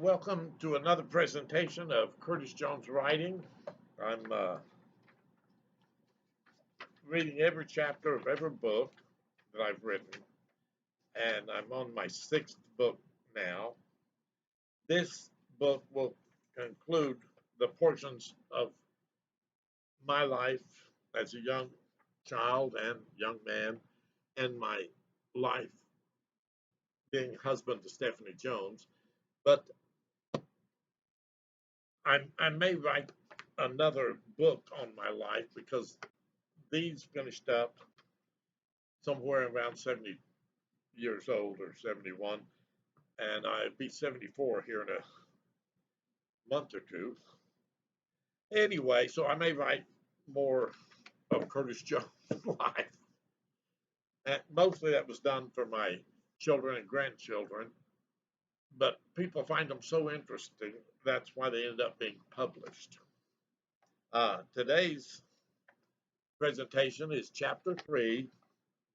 Welcome to another presentation of Curtis Jones writing. I'm reading every chapter of every book that I've written, and I'm on my sixth book now. This book will conclude the portions of my life as a young child and young man, and my life being husband to Stephanie Jones. But I may write another book on my life because these finished up somewhere around 70 years old or 71, and I'll be 74 here in a month or two. Anyway, so I may write more of Curtis Jones' life. And mostly that was done for my children and grandchildren, but people find them so interesting, that's why they ended up being published. Today's presentation is Chapter 3,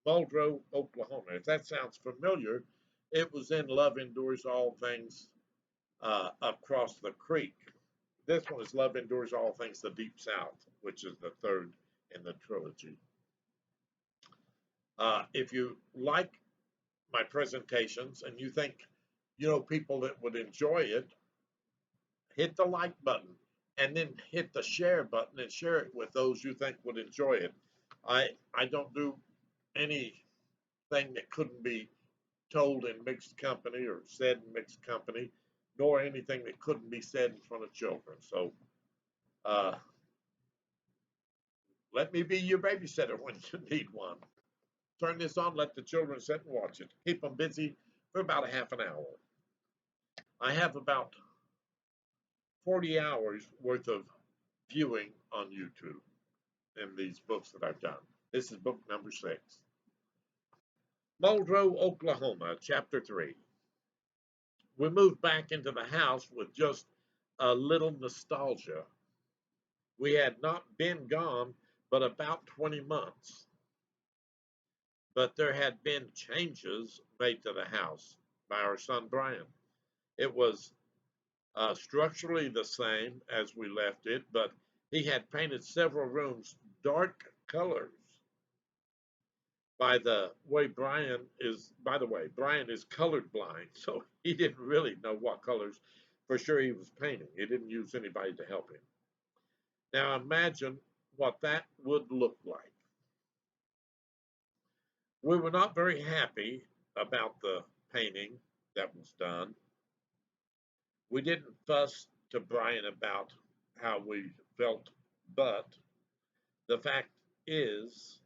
Muldrow, Oklahoma. If that sounds familiar, it was in Love Endures All Things Across the Creek. This one is Love Endures All Things the Deep South, which is the third in the trilogy. If you like my presentations and you think people that would enjoy it, hit the like button and then hit the share button and share it with those you think would enjoy it. I don't do anything that couldn't be told in mixed company or said in mixed company, nor anything that couldn't be said in front of children. So let me be your babysitter when you need one. Turn this on, let the children sit and watch it. Keep them busy for about a half an hour. I have about 40 hours worth of viewing on YouTube in these books that I've done. This is book number 6. Muldrow, Oklahoma, Chapter 3. We moved back into the house with just a little nostalgia. We had not been gone but about 20 months. But there had been changes made to the house by our son Brian. It was structurally the same as we left it, but he had painted several rooms dark colors. By the way, Brian is colorblind, so he didn't really know what colors for sure he was painting. He didn't use anybody to help him. Now imagine what that would look like. We were not very happy about the painting that was done. We didn't fuss to Brian about how we felt, but the fact is,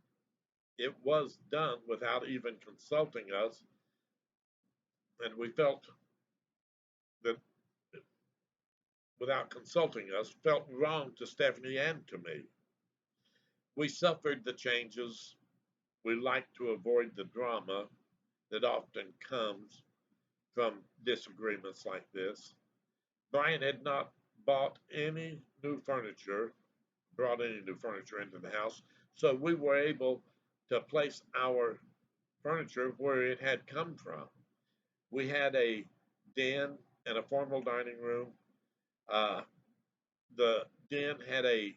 it was done without even consulting us, and we felt that without consulting us felt wrong to Stephanie and to me. We suffered the changes. We like to avoid the drama that often comes from disagreements like this. Brian had not brought any new furniture into the house, so we were able to place our furniture where it had come from. We had a den and a formal dining room. The den had a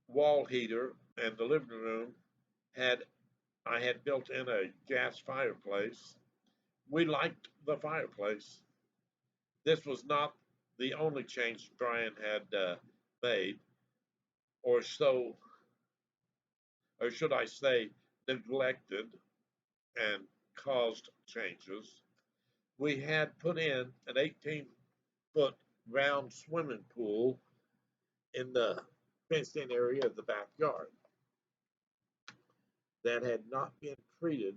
wall heater, and the living room I had built in a gas fireplace. We liked the fireplace. This was not the only change Brian had made, or so, or should I say, neglected and caused changes. We had put in an 18-foot round swimming pool in the fenced-in area of the backyard that had not been treated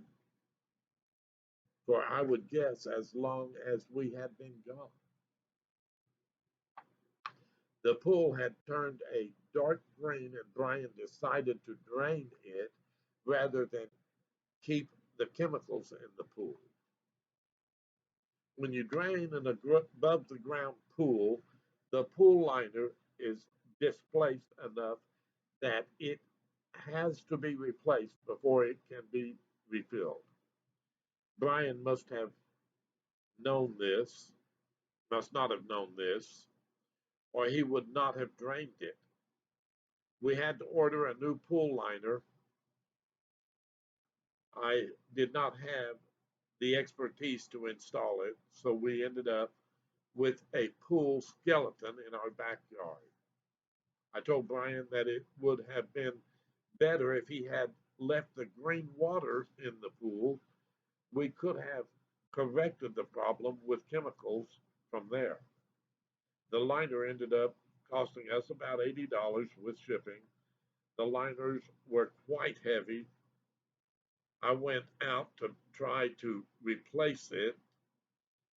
for, I would guess, as long as we had been gone. The pool had turned a dark green, and Brian decided to drain it rather than keep the chemicals in the pool. When you drain an above the ground pool, the pool liner is displaced enough that it has to be replaced before it can be refilled. Brian must have known this, must not have known this, or he would not have drained it. We had to order a new pool liner. I did not have the expertise to install it, so we ended up with a pool skeleton in our backyard. I told Brian that it would have been better if he had left the green water in the pool. We could have corrected the problem with chemicals from there. The liner ended up costing us about $80 with shipping. The liners were quite heavy. I went out to try to replace it,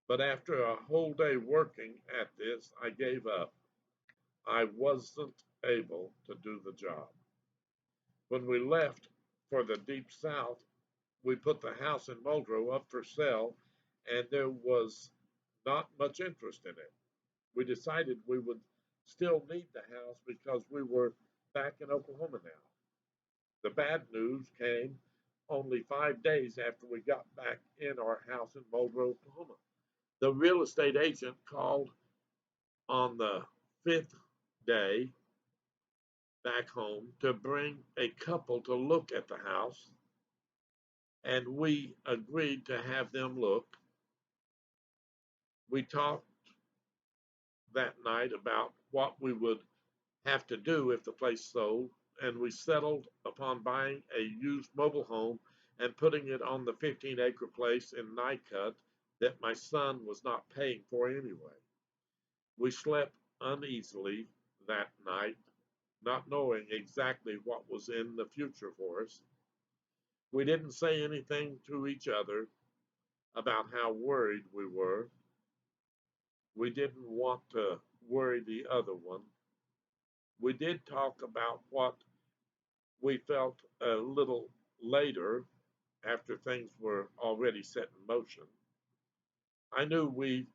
but after a whole day working at this, I gave up. I wasn't able to do the job. When we left for the deep south, we put the house in Muldrow up for sale, and there was not much interest in it. We decided we would still need the house because we were back in Oklahoma now. The bad news came only 5 days after we got back in our house in Muldrow, Oklahoma. The real estate agent called on the fifth day back home to bring a couple to look at the house, and we agreed to have them look. We talked that night about what we would have to do if the place sold, and we settled upon buying a used mobile home and putting it on the 15-acre place in Nycut that my son was not paying for anyway. We slept uneasily that night, not knowing exactly what was in the future for us. We didn't say anything to each other about how worried we were. We didn't want to worry the other one. We did talk about what we felt a little later after things were already set in motion. I knew we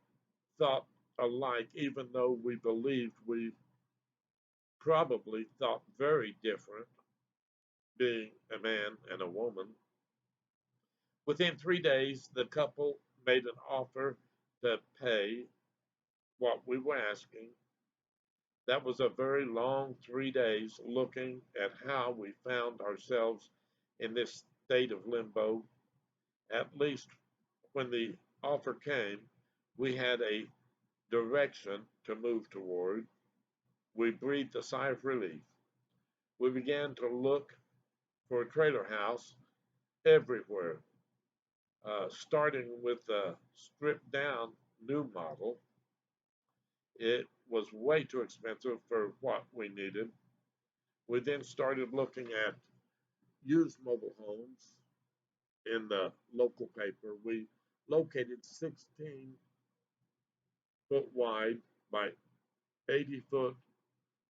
thought alike, even though we believed we probably thought very different, being a man and a woman. Within 3 days, the couple made an offer to pay what we were asking. That was a very long 3 days looking at how we found ourselves in this state of limbo. At least when the offer came, we had a direction to move toward. We breathed a sigh of relief. We began to look for a trailer house everywhere, starting with a stripped down new model. It was way too expensive for what we needed. We then started looking at used mobile homes in the local paper. We located 16-foot wide by 80-foot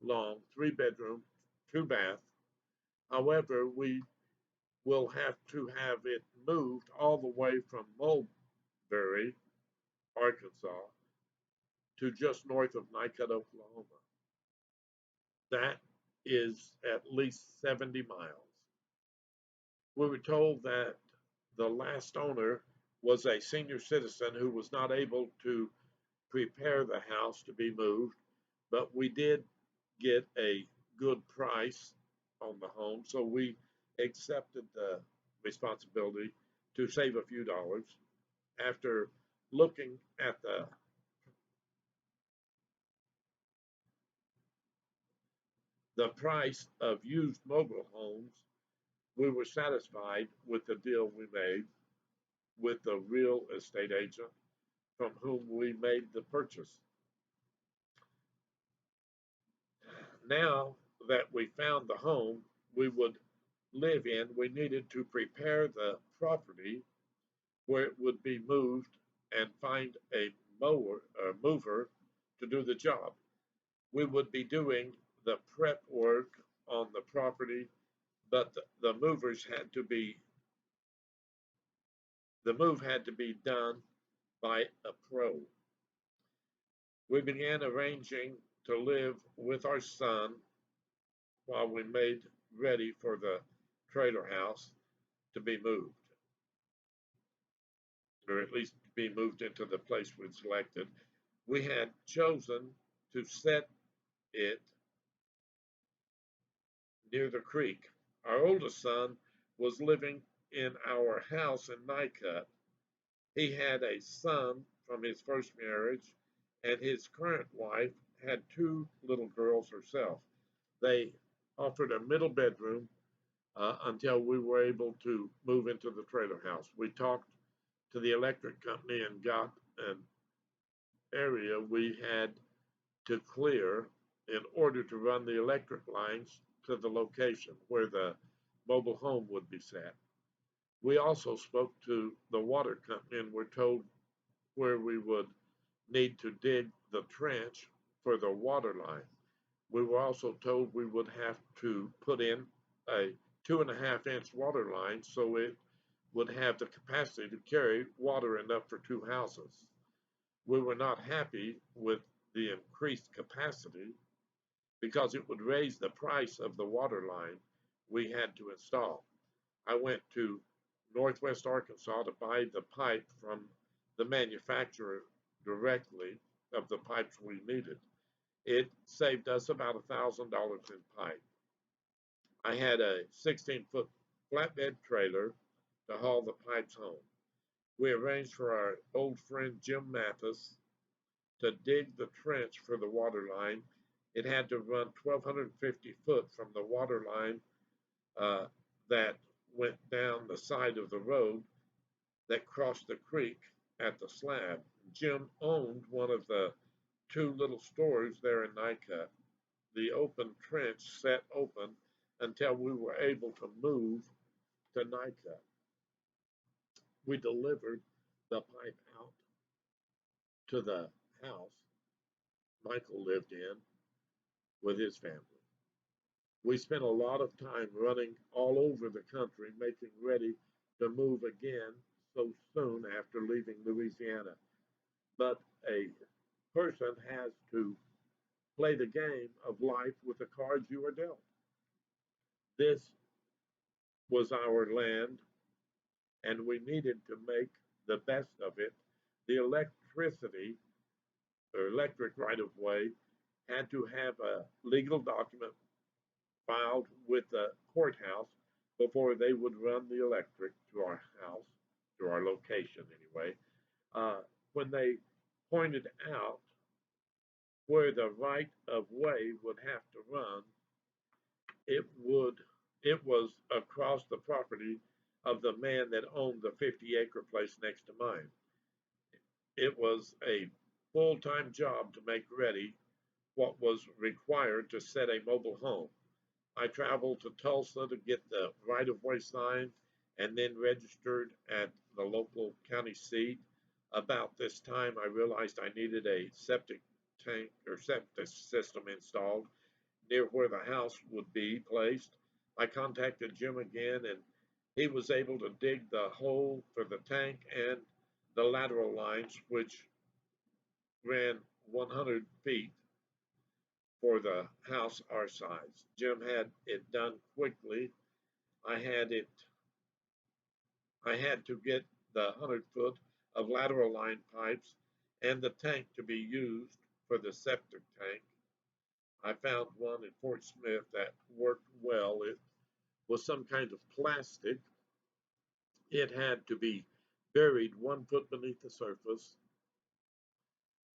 long, 3 bedroom, 2 bath. However, we will have to have it moved all the way from Mulberry, Arkansas, to just north of Nycut, Oklahoma. That is at least 70 miles. We were told that the last owner was a senior citizen who was not able to prepare the house to be moved, but we did get a good price on the home, so we accepted the responsibility to save a few dollars. After looking at the price of used mobile homes, we were satisfied with the deal we made with the real estate agent from whom we made the purchase. Now that we found the home we would live in, we needed to prepare the property where it would be moved and find a mover to do the job. We would be doing the prep work on the property, but the move had to be done by a pro. We began arranging to live with our son while we made ready for the trailer house to be moved, or at least be moved into the place we'd selected. We had chosen to set it near the creek. Our oldest son was living in our house in Nycut. He had a son from his first marriage, and his current wife had two little girls herself. They offered a middle bedroom until we were able to move into the trailer house. We talked to the electric company and got an area we had to clear in order to run the electric lines to the location where the mobile home would be set. We also spoke to the water company and were told where we would need to dig the trench for the water line. We were also told we would have to put in a 2.5 inch water line so it would have the capacity to carry water enough for two houses. We were not happy with the increased capacity because it would raise the price of the water line we had to install. I went to Northwest Arkansas to buy the pipe from the manufacturer directly of the pipes we needed. It saved us about $1,000 in pipe. I had a 16-foot flatbed trailer to haul the pipes home. We arranged for our old friend Jim Mathis to dig the trench for the water line. It had to run 1,250 foot from the water line uh, that went down the side of the road that crossed the creek at the slab. Jim owned one of the two little stores there in Nycut. The open trench sat open until we were able to move to Nycut. We delivered the pipe out to the house Michael lived in with his family. We spent a lot of time running all over the country, making ready to move again so soon after leaving Louisiana. But a person has to play the game of life with the cards you are dealt. This was our land, and we needed to make the best of it. The electricity or electric right of way had to have a legal document filed with the courthouse before they would run the electric to our house, to our location anyway. When they pointed out where the right of way would have to run, it would it was across the property of the man that owned the 50-acre place next to mine. It was a full-time job to make ready what was required to set a mobile home. I traveled to Tulsa to get the right of way signed and then registered at the local county seat. About this time, I realized I needed a septic tank or septic system installed near where the house would be placed. I contacted Jim again, and he was able to dig the hole for the tank and the lateral lines, which ran 100 feet for the house our size. Jim had it done quickly. I had it. I had to get the 100 foot of lateral line pipes and the tank to be used for the septic tank. I found one in Fort Smith that worked well. It was some kind of plastic. It had to be buried 1 foot beneath the surface.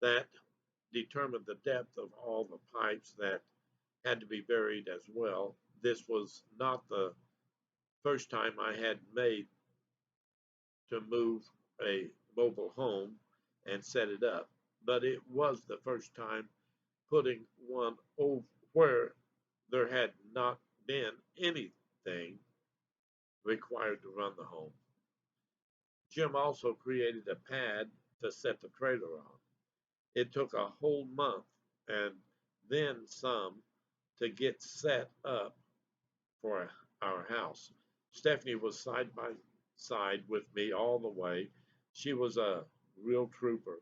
That determined the depth of all the pipes that had to be buried as well. This was not the first time I had made to move a mobile home and set it up, but it was the first time putting one over where there had not been anything required to run the home. Jim also created a pad to set the trailer on. It took a whole month and then some to get set up for our house. Stephanie was side by side with me all the way. She was a real trooper.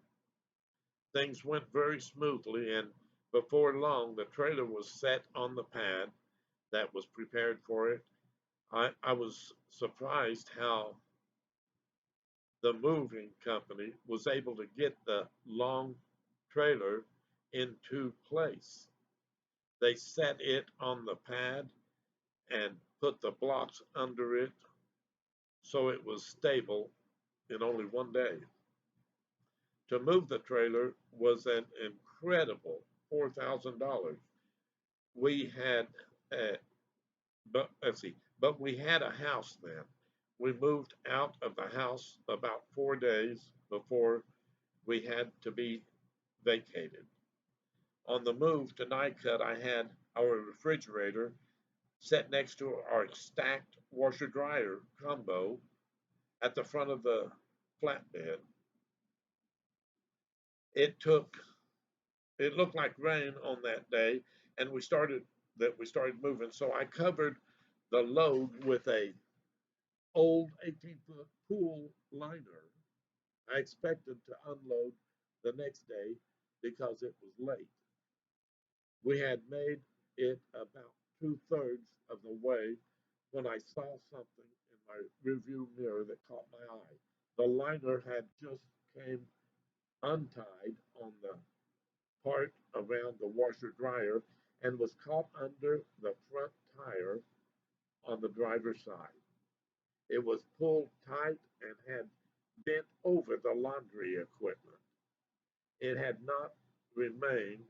Things went very smoothly, and before long, the trailer was set on the pad that was prepared for it. I was surprised how the moving company was able to get the long trailer into place. They set it on the pad and put the blocks under it so it was stable in only one day. To move the trailer was an incredible $4,000. We had, uh, but we had a house then. We moved out of the house about 4 days before we had to be vacated. On the move to Nycut, I had our refrigerator set next to our stacked washer dryer combo at the front of the flatbed. It took it looked like rain on that day, and we started moving. So I covered the load with a old 18-foot pool liner. I expected to unload the next day because it was late. We had made it about two-thirds of the way when I saw something in my rearview mirror that caught my eye. The liner had just came untied on the part around the washer dryer and was caught under the front tire on the driver's side. It was pulled tight and had bent over the laundry equipment. It had not remained,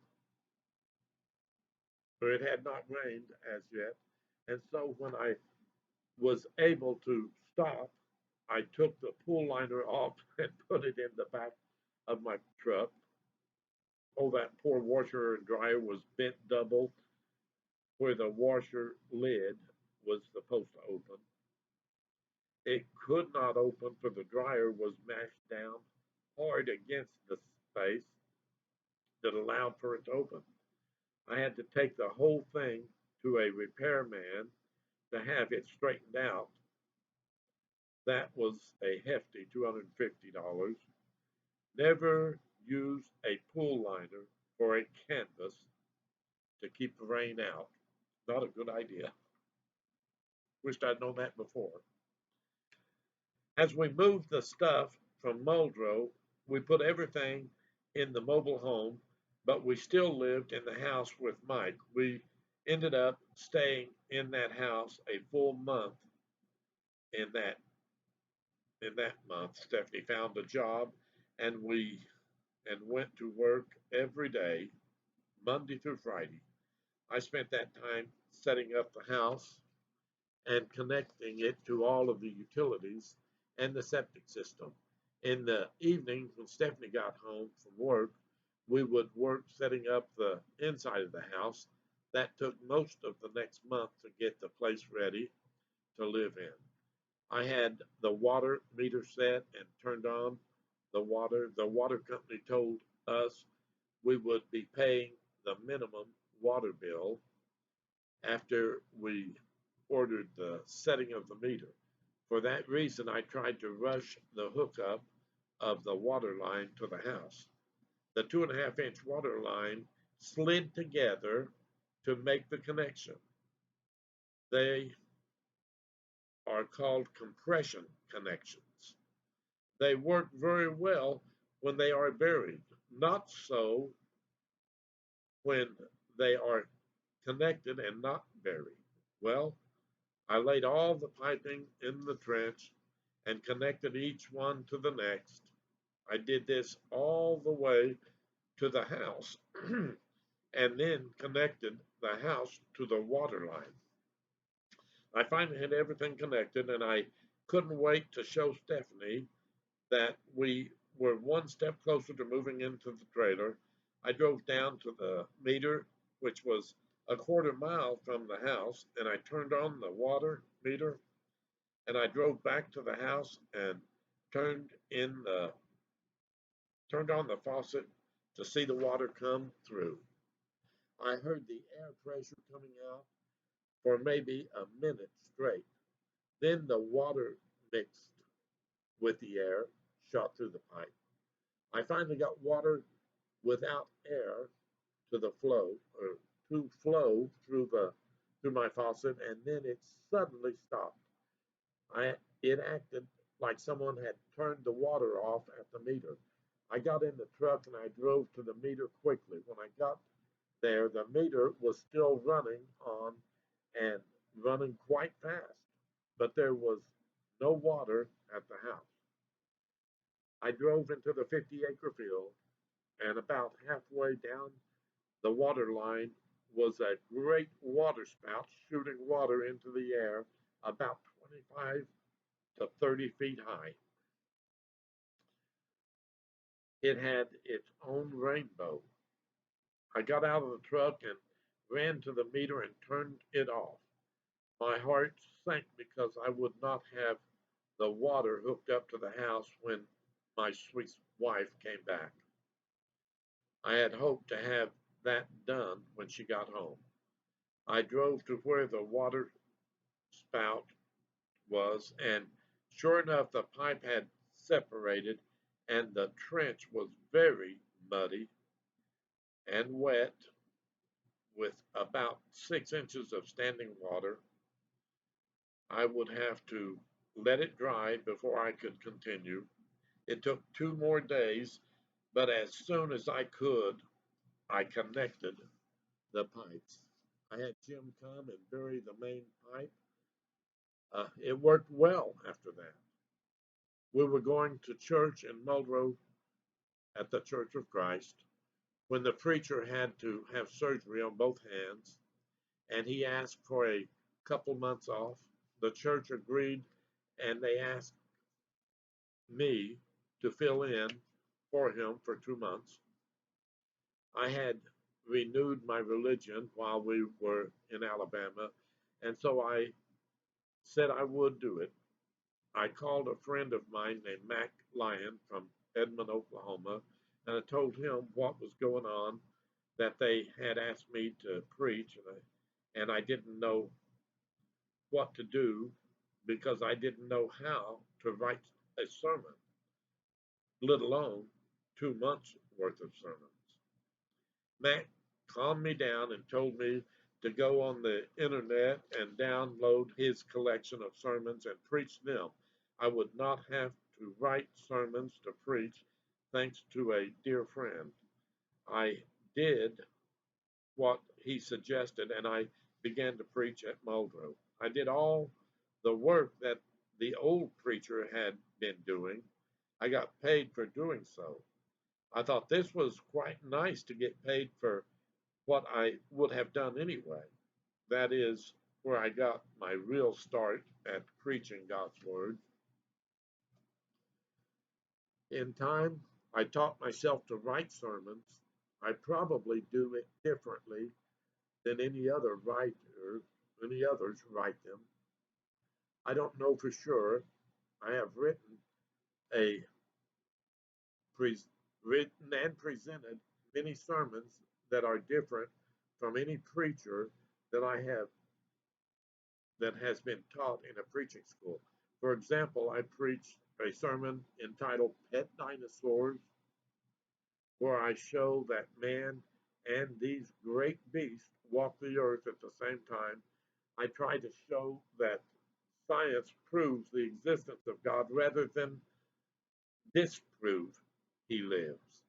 or it had not rained as yet. And so when I was able to stop, I took the pool liner off and put it in the back of my truck. Oh, that poor washer and dryer was bent double where the washer lid was supposed to open. It could not open for the dryer was mashed down hard against the space that allowed for it to open. I had to take the whole thing to a repairman to have it straightened out. That was a hefty $250. Never use a pool liner for a canvas to keep the rain out. Not a good idea. Wished I'd known that before. As we moved the stuff from Muldrow, we put everything in the mobile home, but we still lived in the house with Mike. We ended up staying in that house a full month. In that month, Stephanie found a job, and we went to work every day, Monday through Friday. I spent that time setting up the house and connecting it to all of the utilities and the septic system. In the evening, when Stephanie got home from work, we would work setting up the inside of the house. That took most of the next month to get the place ready to live in. I had the water meter set and turned on the water. The water company told us we would be paying the minimum water bill after we ordered the setting of the meter. For that reason, I tried to rush the hookup of the water line to the house. The 2.5-inch water line slid together to make the connection. They are called compression connections. They work very well when they are buried, not so when they are connected and not buried. Well, I laid all the piping in the trench and connected each one to the next. I did this all the way to the house and then connected the house to the water line. I finally had everything connected, and I couldn't wait to show Stephanie that we were one step closer to moving into the trailer. I drove down to the meter, which was a quarter mile from the house, and I turned on the water meter, and I drove back to the house and turned in the turned on the faucet to see the water come through. I heard the air pressure coming out for maybe a minute straight. Then the water mixed with the air shot through the pipe. I finally got water without air to the flow or to flow through my faucet, and then it suddenly stopped. It acted like someone had turned the water off at the meter. I got in the truck and I drove to the meter quickly. When I got there, the meter was still running on and running quite fast, but there was no water at the house. I drove into the 50-acre field, and about halfway down the water line was a great water spout shooting water into the air about 25 to 30 feet high. It had its own rainbow. I got out of the truck and ran to the meter and turned it off. My heart sank because I would not have the water hooked up to the house when my sweet wife came back. I had hoped to have that done when she got home. I drove to where the water spout was, and sure enough, the pipe had separated, and the trench was very muddy and wet with about 6 inches of standing water. I would have to let it dry before I could continue. It took 2 more days, but as soon as I could, I connected the pipes. I had Jim come and bury the main pipe. It worked well after that. We were going to church in Muldrow at the Church of Christ when the preacher had to have surgery on both hands, and he asked for a couple months off. The church agreed, and they asked me to fill in for him for 2 months. I had renewed my religion while we were in Alabama, and so I said I would do it. I called a friend of mine named Mac Lyon from Edmond, Oklahoma, and I told him what was going on, that they had asked me to preach, and I didn't know what to do because I didn't know how to write a sermon, let alone 2 months worth of sermons. Mac calmed me down and told me to go on the internet and download his collection of sermons and preach them. I would not have to write sermons to preach, thanks to a dear friend. I did what he suggested, and I began to preach at Muldrow. I did all the work that the old preacher had been doing. I got paid for doing so. I thought this was quite nice to get paid for what I would have done anyway. That is where I got my real start at preaching God's Word. In time, I taught myself to write sermons. I probably do it differently than any others write them. I don't know for sure. I have a written and presented many sermons that are different from any preacher that I have that has been taught in a preaching school. For example, I preached a sermon entitled Pet Dinosaurs, where I show that man and these great beasts walk the earth at the same time. I try to show that science proves the existence of God rather than disprove he lives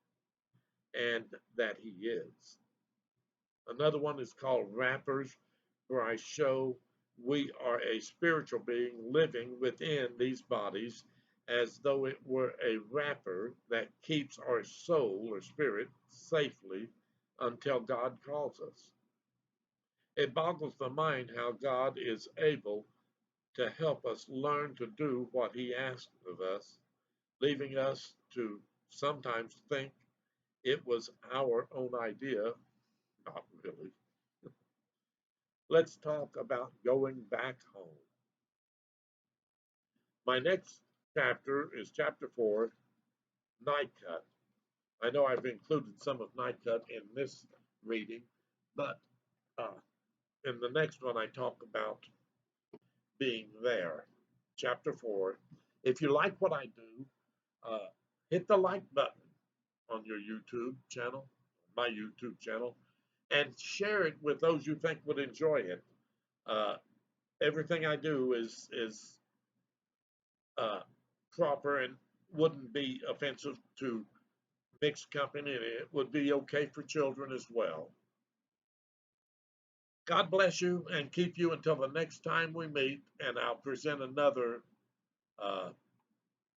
and that he is. Another one is called Rappers, where I show we are a spiritual being living within these bodies as though it were a wrapper that keeps our soul or spirit safely until God calls us. It boggles the mind how God is able to help us learn to do what He asks of us, leaving us to sometimes think it was our own idea, not really. Let's talk about going back home. My next chapter is chapter 4, Night Cut. I know I've included some of Night Cut in this reading, but uh, in the next one I talk about being there. Chapter 4. If you like what I do, uh, hit the like button on your YouTube channel, my YouTube channel, and share it with those you think would enjoy it. Uh, Everything I do is uh, proper and wouldn't be offensive to mixed company, and it would be okay for children as well. God bless you and keep you until the next time we meet, and I'll present another uh,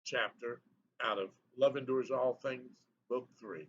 chapter out of Love Endures All Things, Book 3.